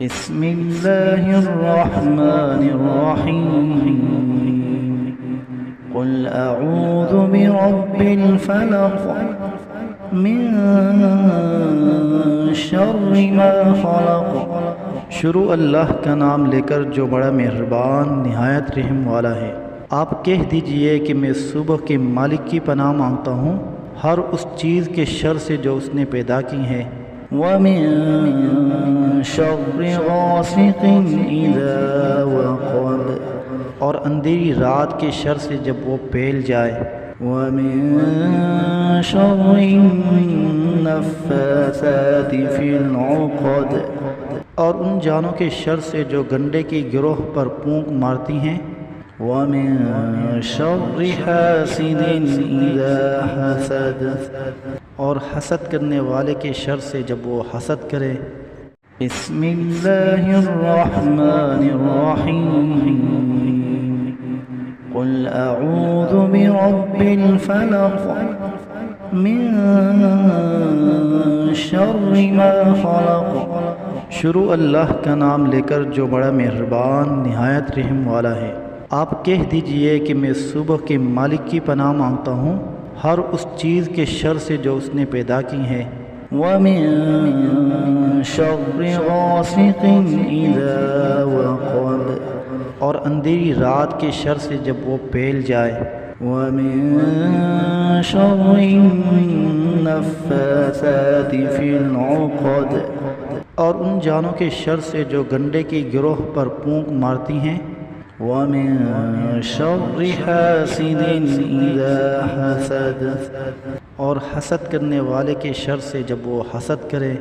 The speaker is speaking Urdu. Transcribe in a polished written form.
بسم الله الرحمن الرحيم قل أعوذ برب الفلق من شر ما خلق۔ شروع اللہ کا نام لے کر جو بڑا مہربان نہایت رحم والا ہے۔ آپ کہہ دیجئے کہ میں صبح کے مالک کی پناہ مانگتا ہوں ہر اس چیز کے شر سے جو اس نے پیدا کی ہے۔ وَمِن شَرِّ غَاسِقٍ إِذَا وَقَبَ، اور اندھیری رات کے شر سے جب وہ پھیل جائے۔ وَمِن شَرِّ النَّفَّاثَاتِ فِي الْعُقَدِ، اور ان جانوں کے شر سے جو گنڈے کی گروہ پر پھونک مارتی ہیں۔ وَمِن شَرِّ حَاسِدٍ إِذَا حَسَدَ، اور حسد کرنے والے کے شر سے جب وہ حسد کرے۔ بسم اللہ الرحمن الرحیم قل اعوذ برب الفلق من شر ما خلق۔ شروع اللہ کا نام لے کر جو بڑا مہربان نہایت رحم والا ہے۔ آپ کہہ دیجئے کہ میں صبح کے مالک کی پناہ مانگتا ہوں ہر اس چیز کے شر سے جو اس نے پیدا کی ہے۔ وَمِن شَرِّ غَاسِقٍ إِذَا وَقَبَ، اور اندھیری رات کے شر سے جب وہ پھیل جائے۔ وَمِن شَرِّ النَّفَّاثَاتِ فِي الْعُقَدِ، اور ان جانوں کے شر سے جو گنڈے کی گروہ پر پھونک مارتی ہیں۔ وَمِن شَرِّ حَاسِدٍ إِذَا حَسَدَ، اور حسد کرنے والے کے شر سے جب وہ حسد کرے۔